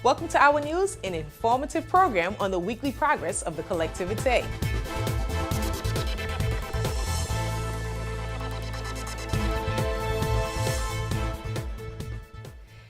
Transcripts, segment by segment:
Welcome to our news, an informative program on the weekly progress of the collectivité.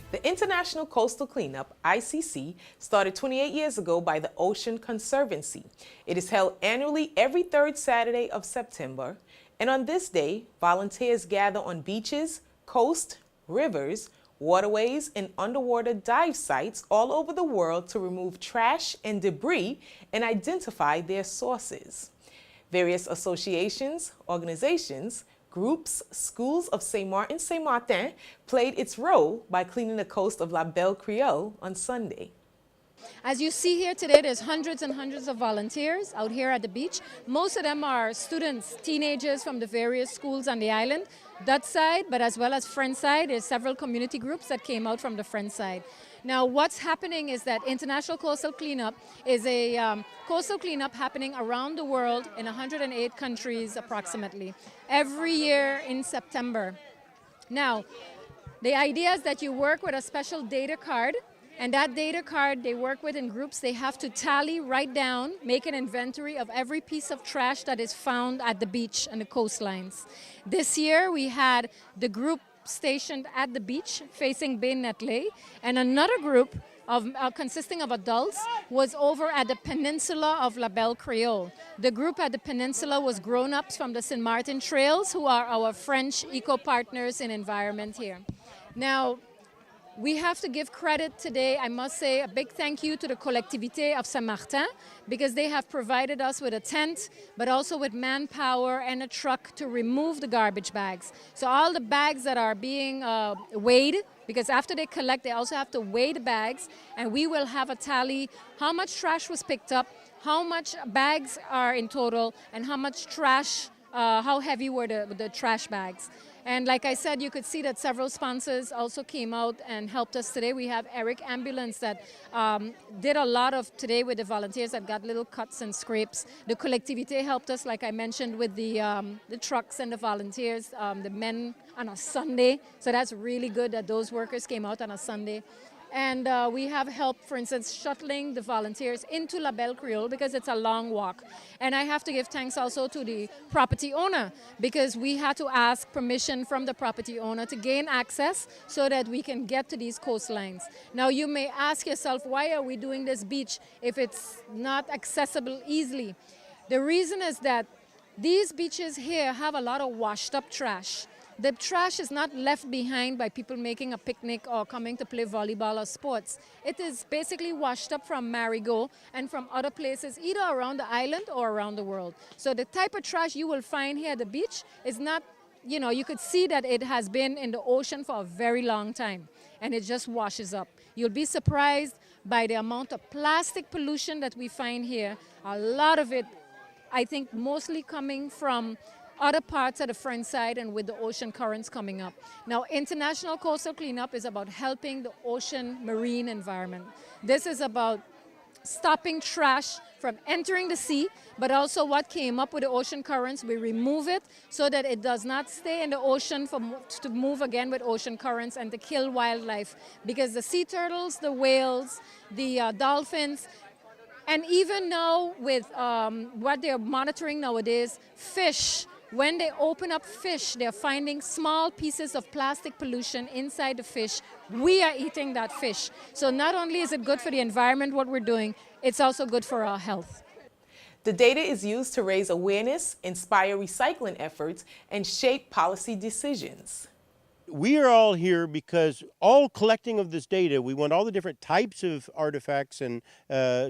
The International Coastal Cleanup, ICC, started 28 years ago by the Ocean Conservancy. It is held annually every third Saturday of September, and on this day, volunteers gather on beaches, coast, rivers, waterways, and underwater dive sites all over the world to remove trash and debris and identify their sources. Various associations, organizations, groups, schools of Saint-Martin played its role by cleaning the coast of La Belle Creole on Sunday. As you see here today, there's hundreds and hundreds of volunteers out here at the beach. Most of them are students, teenagers from the various schools on the island. That side, but as well as French side, there's several community groups that came out from the French side. Now, what's happening is that International Coastal Cleanup is a coastal cleanup happening around the world in 108 countries approximately, every year in September. Now, the idea is that you work with a special data card, and that data card they work with in groups. They have to tally, write down, make an inventory of every piece of trash that is found at the beach and the coastlines. This year we had the group stationed at the beach facing Bay Netley, and another group of, consisting of adults was over at the peninsula of La Belle Creole. The group at the peninsula was grown-ups from the Saint Martin Trails, who are our French eco-partners in environment here. Now, we have to give credit today, I must say, a big thank you to the collectivité of Saint-Martin, because they have provided us with a tent, but also with manpower and a truck to remove the garbage bags. So all the bags that are being weighed, because after they collect, they also have to weigh the bags, and we will have a tally how much trash was picked up, how much bags are in total, and how much trash, how heavy were the trash bags. And like I said, you could see that several sponsors also came out and helped us today. We have Eric Ambulance that did a lot of today with the volunteers that got little cuts and scrapes. The collectivité helped us, like I mentioned, with the trucks and the volunteers, the men on a Sunday. So that's really good that those workers came out on a Sunday. And we have help, for instance, shuttling the volunteers into La Belle Creole because it's a long walk. And I have to give thanks also to the property owner, because we had to ask permission from the property owner to gain access so that we can get to these coastlines. Now you may ask yourself, why are we doing this beach if it's not accessible easily? The reason is that these beaches here have a lot of washed up trash. The trash is not left behind by people making a picnic or coming to play volleyball or sports. It is basically washed up from Marigot and from other places, either around the island or around the world. So the type of trash you will find here at the beach is not, you know, you could see that it has been in the ocean for a very long time, and it just washes up. You'll be surprised by the amount of plastic pollution that we find here. A lot of it, I think, mostly coming from other parts of the French side and with the ocean currents coming up. Now, International Coastal Cleanup is about helping the ocean marine environment. This is about stopping trash from entering the sea, but also what came up with the ocean currents, we remove it so that it does not stay in the ocean to move again with ocean currents and to kill wildlife. Because the sea turtles, the whales, the dolphins, and even now with what they're monitoring nowadays, fish. When they open up fish, they're finding small pieces of plastic pollution inside the fish. We are eating that fish. So not only is it good for the environment, what we're doing, it's also good for our health. The data is used to raise awareness, inspire recycling efforts, and shape policy decisions. We are all here because all collecting of this data, we want all the different types of artifacts and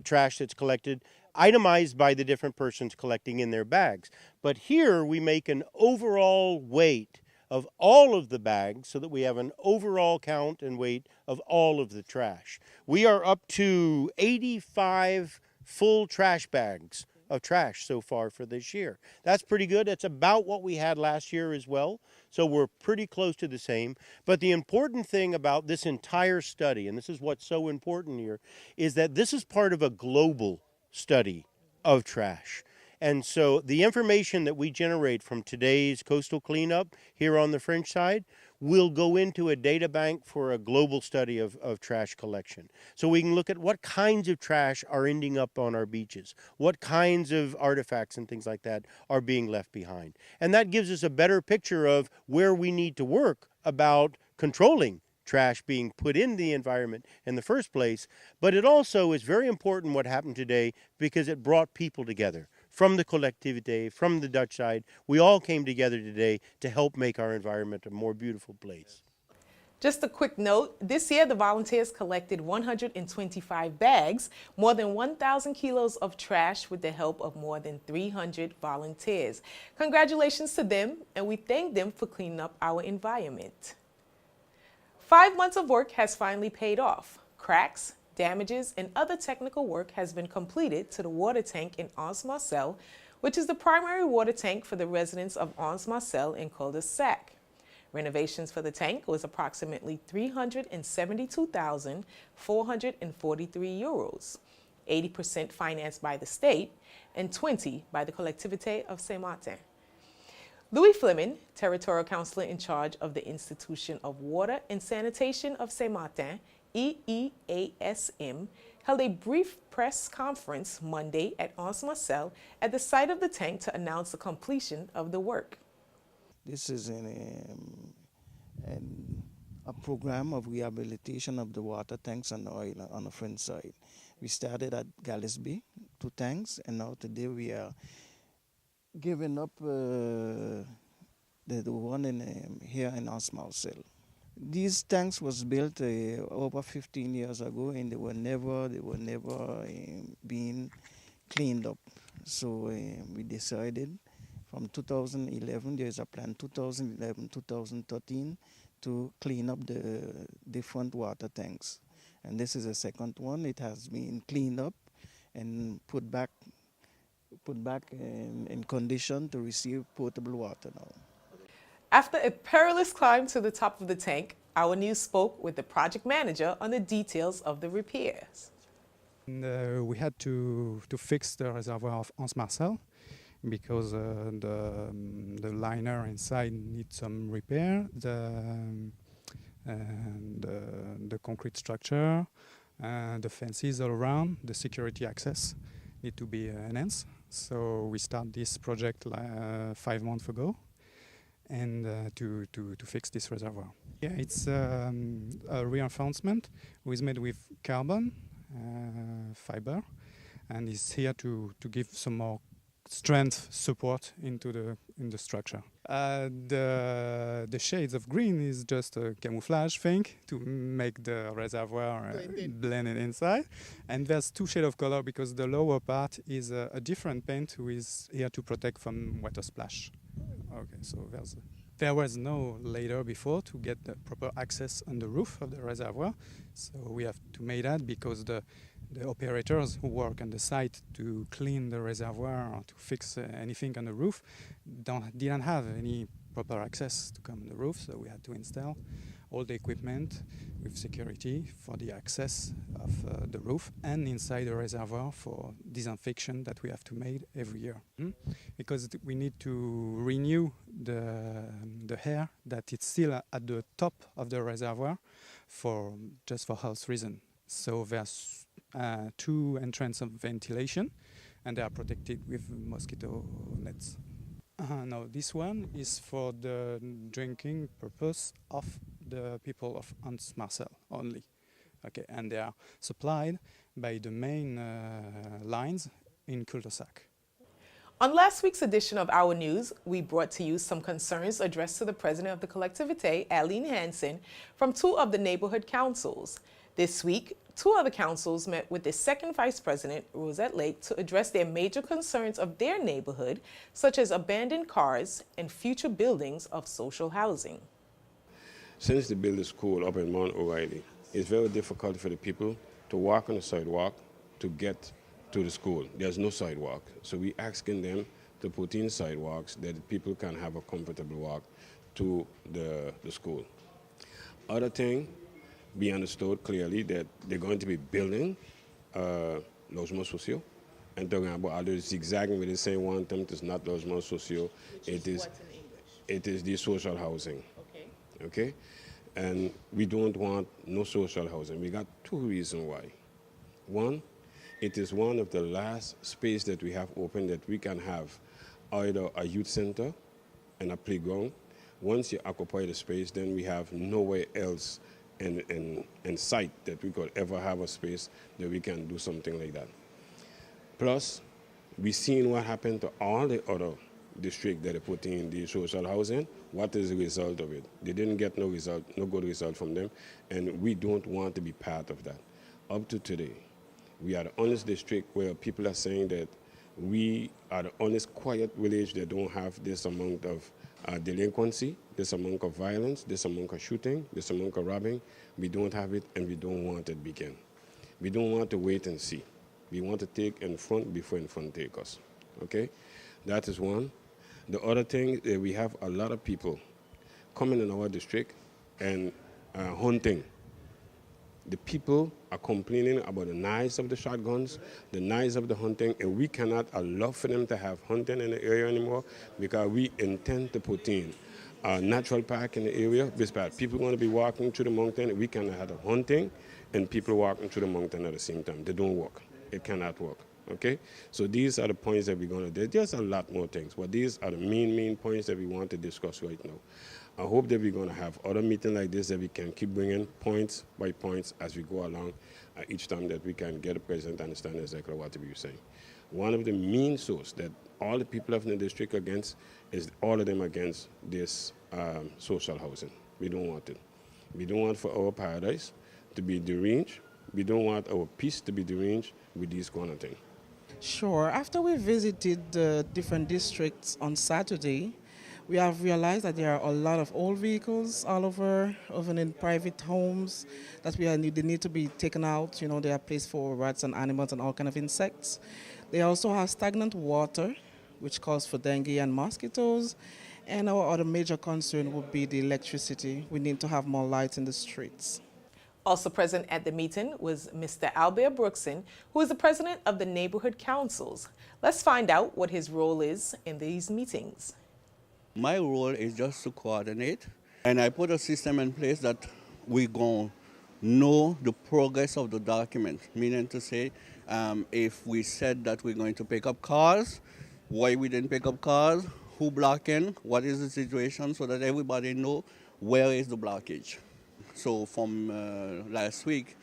trash that's collected itemized by the different persons collecting in their bags. But here we make an overall weight of all of the bags so that we have an overall count and weight of all of the trash. We are up to 85 full trash bags of trash so far for this year. That's pretty good. That's about what we had last year as well. So we're pretty close to the same. But the important thing about this entire study, and this is what's so important here, is that this is part of a global study of trash. And so the information that we generate from today's coastal cleanup here on the French side will go into a data bank for a global study of trash collection. So we can look at what kinds of trash are ending up on our beaches, what kinds of artifacts and things like that are being left behind. And that gives us a better picture of where we need to work about controlling trash being put in the environment in the first place. But it also is very important what happened today because it brought people together. From the collectivité, from the Dutch side, we all came together today to help make our environment a more beautiful place. Just a quick note, this year the volunteers collected 125 bags, more than 1,000 kilos of trash with the help of more than 300 volunteers. Congratulations to them, and we thank them for cleaning up our environment. 5 months of work has finally paid off. Cracks, damages, and other technical work has been completed to the water tank in Anse-Marcel, which is the primary water tank for the residents of Anse-Marcel and Cul-de-Sac. Renovations for the tank was approximately €372,443, 80% financed by the state and 20% by the Collectivité of Saint-Martin. Louis Fleming, Territorial Counselor in charge of the Institution of Water and Sanitation of Saint-Martin, EEASM, held a brief press conference Monday at Anse-Marcel at the site of the tank to announce the completion of the work. This is a program of rehabilitation of the water tanks and oil on the French side. We started at Galisby, 2 tanks, and now today we are giving up the one here in Anse-Marcel. These tanks was built over 15 years ago, and they were never being cleaned up. So we decided from 2011, there is a plan 2011-2013 to clean up the different water tanks. And this is the second one. It has been cleaned up and put back in condition to receive potable water now. After a perilous climb to the top of the tank, our news spoke with the project manager on the details of the repairs. We had to fix the reservoir of Anse-Marcel because the liner inside needs some repair. The concrete structure, the fences all around, the security access need to be enhanced. So we started this project 5 months ago, and to fix this reservoir. Yeah, it's a reinforcement which is made with carbon fiber, and is here to give some more strength support into the structure. The shades of green is just a camouflage thing to make the reservoir blended inside, and there's 2 shades of color because the lower part is a different paint who is here to protect from water splash. Okay, so there was no ladder before to get the proper access on the roof of the reservoir, so we have to make that because the operators who work on the site to clean the reservoir or to fix anything on the roof didn't have any proper access to come on the roof, so we had to install all the equipment with security for the access of the roof and inside the reservoir for disinfection that we have to make every year. Because we need to renew the air that it's still at the top of the reservoir just for health reasons. So there's 2 entrances of ventilation, and they are protected with mosquito nets. No, this one is for the drinking purpose of the people of Anse-Marcel only. Okay, and they are supplied by the main lines in Cul-de-Sac. On last week's edition of Our News, we brought to you some concerns addressed to the president of the Collectivité, Aline Hansen, from 2 of the neighborhood councils. This week, 2 other councils met with the second vice president, Rosette Lake, to address their major concerns of their neighborhood, such as abandoned cars and future buildings of social housing. Since they built the school up in Mount O'Reilly, it's very difficult for the people to walk on the sidewalk to get to the school. There's no sidewalk, so we're asking them to put in sidewalks that people can have a comfortable walk to the school. Other thing, be understood clearly that they're going to be building logements sociaux, and talking about other zigzagging with the same one term. It's not logements sociaux. It is the social housing. Okay. okay? And we don't want no social housing. We got two reasons why. One, it is one of the last space that we have open that we can have either a youth center and a playground. Once you occupy the space, then we have nowhere else in sight that we could ever have a space that we can do something like that. Plus, we seen what happened to all the other districts that are putting in the social housing. What is the result of it? They didn't get no result, no good result from them, and we don't want to be part of that. Up to today, we are the honest district where people are saying that we are the honest, quiet village that don't have this amount of delinquency, this amount of violence, this amount of shooting, this amount of robbing. We don't have it, and we don't want it begin. We don't want to wait and see. We want to take in front before in front take us, okay? That is one. The other thing, we have a lot of people coming in our district and hunting. The people are complaining about the knives of the shotguns, the knives of the hunting, and we cannot allow for them to have hunting in the area anymore because we intend to put in a natural park in the area. People want to be walking through the mountain. We cannot have hunting and people walking through the mountain at the same time. They don't work. It cannot work. Okay? So these are the points that we're going to do. There's a lot more things, but these are the main points that we want to discuss right now. I hope that we're going to have other meetings like this that we can keep bringing points by points as we go along each time that we can get the president to understand exactly what we're saying. One of the main sources that all the people of the district against is all of them against this social housing. We don't want it. We don't want for our paradise to be deranged. We don't want our peace to be deranged with these kind of things. Sure. After we visited the different districts on Saturday, we have realized that there are a lot of old vehicles all over, even in private homes, that they need to be taken out. You know, they are placed for rats and animals and all kind of insects. They also have stagnant water, which calls for dengue and mosquitoes. And our other major concern would be the electricity. We need to have more lights in the streets. Also present at the meeting was Mr. Albert Brookson, who is the president of the neighborhood councils. Let's find out what his role is in these meetings. My role is just to coordinate, and I put a system in place that we going to know the progress of the document, meaning to say if we said that we're going to pick up cars, why we didn't pick up cars, who blocking, what is the situation, so that everybody know where is the blockage. So from last week,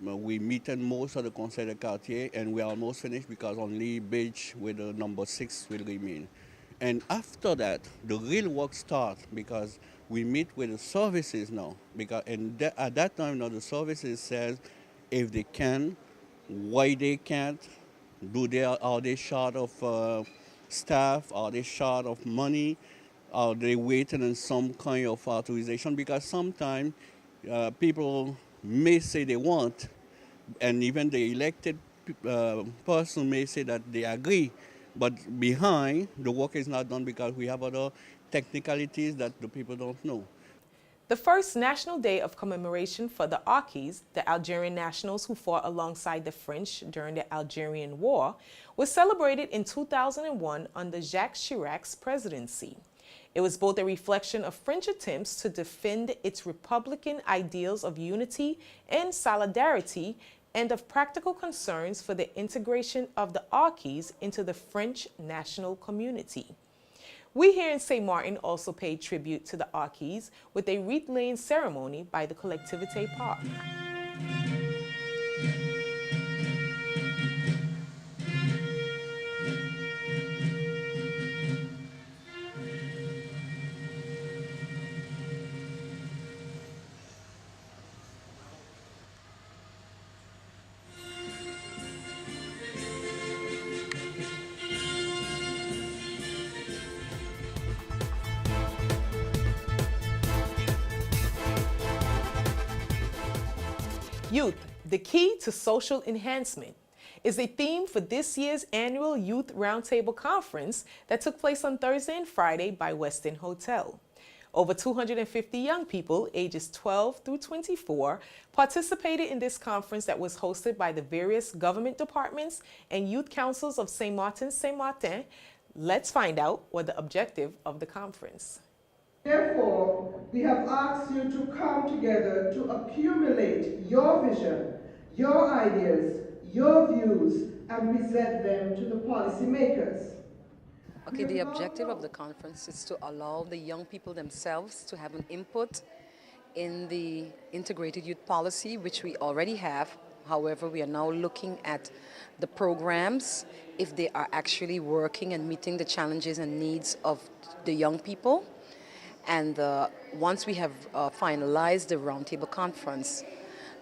we meet in most of the Conseil de Quartier, and we're almost finished because only Beach with the number 6 will remain. And after that, the real work starts because we meet with the services now. Because at that time, now the services says if they can, why they can't, are they short of staff, are they short of money, are they waiting on some kind of authorization? Because sometimes people may say they want, and even the elected person may say that they agree. But behind, the work is not done because we have other technicalities that the people don't know. The first National Day of Commemoration for the Arquis, the Algerian nationals who fought alongside the French during the Algerian War, was celebrated in 2001 under Jacques Chirac's presidency. It was both a reflection of French attempts to defend its republican ideals of unity and solidarity and of practical concerns for the integration of the Arquis into the French national community. We here in St. Martin also paid tribute to the Arquis with a wreath-laying ceremony by the Collectivité Park. Youth, the key to social enhancement, is a theme for this year's annual Youth Roundtable Conference that took place on Thursday and Friday by Westin Hotel. Over 250 young people ages 12 through 24 participated in this conference that was hosted by the various government departments and youth councils of St. Martin, St. Martin. Let's find out what the objective of the conference. Therefore, we have asked you to come together to accumulate your vision, your ideas, your views, and present them to the policymakers. Okay, the objective of the conference is to allow the young people themselves to have an input in the integrated youth policy, which we already have. However, we are now looking at the programs, if they are actually working and meeting the challenges and needs of the young people. And once we have finalized the Roundtable conference,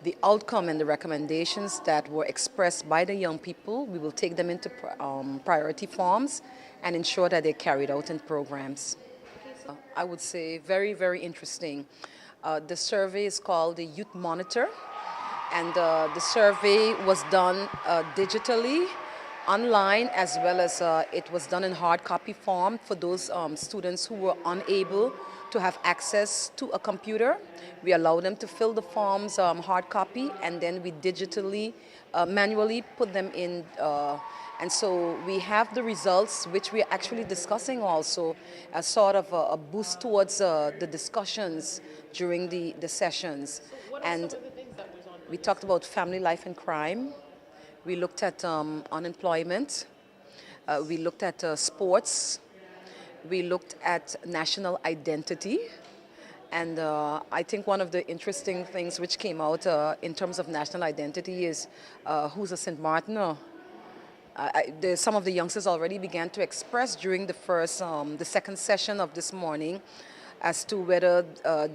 the outcome and the recommendations that were expressed by the young people, we will take them into priority forms and ensure that they're carried out in programs. I would say very, very interesting. The survey is called the Youth Monitor, and the survey was done digitally, online, as well as it was done in hard copy form for those students who were unable to have access to a computer. We allow them to fill the forms hard copy, and then we digitally, manually put them in. And so we have the results, which we are actually discussing also as sort of a boost towards the discussions during the sessions. And we talked about family life and crime. We looked at unemployment. We looked at sports. We looked at national identity. And I think one of the interesting things which came out in terms of national identity is who's a St. Martiner. Some of the youngsters already began to express during the second session of this morning as to whether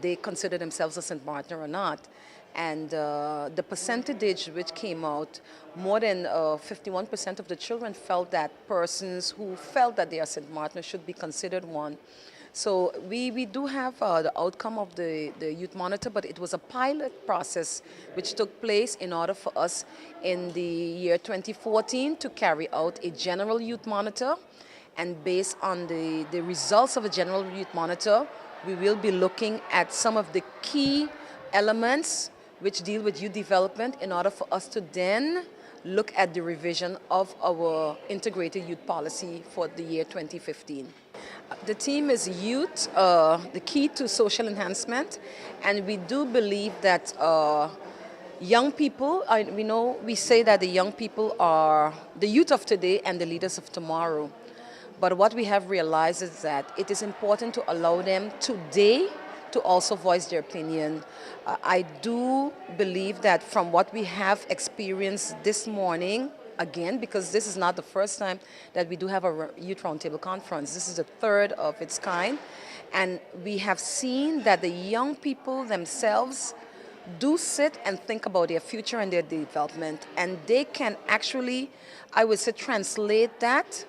they consider themselves a St. Martiner or not. And the percentage which came out, more than 51% of the children felt that persons who felt that they are St. Martiner should be considered one. So we do have the outcome of the Youth Monitor, but it was a pilot process which took place in order for us in the year 2014 to carry out a general Youth Monitor. And based on the results of a general Youth Monitor, we will be looking at some of the key elements which deal with youth development in order for us to then look at the revision of our integrated youth policy for the year 2015. The theme is youth, the key to social enhancement, and we do believe that young people, we say that the young people are the youth of today and the leaders of tomorrow. But what we have realized is that it is important to allow them today to also voice their opinion. I do believe that from what we have experienced this morning, again, because this is not the first time that we do have a Youth Roundtable conference. This is the third of its kind. And we have seen that the young people themselves do sit and think about their future and their development. And they can actually, I would say, translate that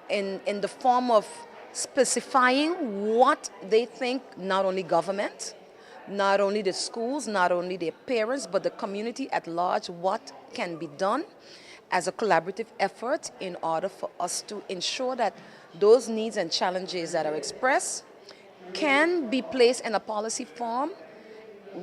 in the form of specifying what they think not only government, not only the schools, not only their parents, but the community at large, what can be done as a collaborative effort in order for us to ensure that those needs and challenges that are expressed can be placed in a policy form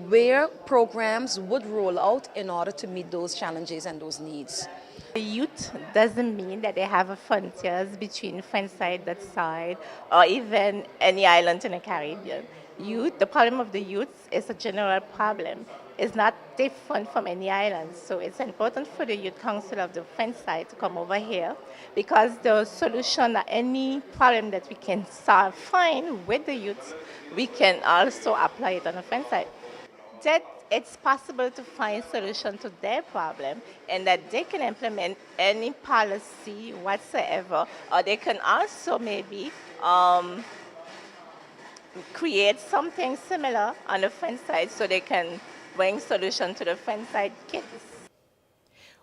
where programs would roll out in order to meet those challenges and those needs. The youth doesn't mean that they have a frontiers between French side, that side, or even any island in the Caribbean. Youth, the problem of the youth is a general problem. It's not different from any island. So it's important for the Youth Council of the French side to come over here, because the solution, any problem that we can find with the youth, we can also apply it on the French side. That it's possible to find solution to their problem, and that they can implement any policy whatsoever, or they can also maybe create something similar on the French side so they can bring solution to the French side kids.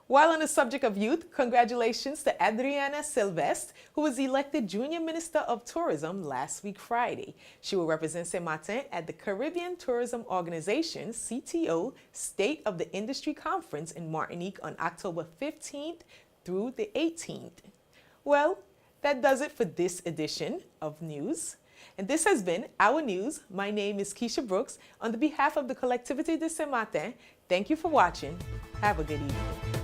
While on the subject of youth, congratulations to Adriana Silvestre, who was elected Junior Minister of Tourism last week Friday. She will represent Saint Martin at the Caribbean Tourism Organization, CTO, State of the Industry Conference in Martinique on October 15th through the 18th. Well, that does it for this edition of News. And this has been Our News. My name is Keisha Brooks. On the behalf of the Collectivité de Saint Martin, thank you for watching. Have a good evening.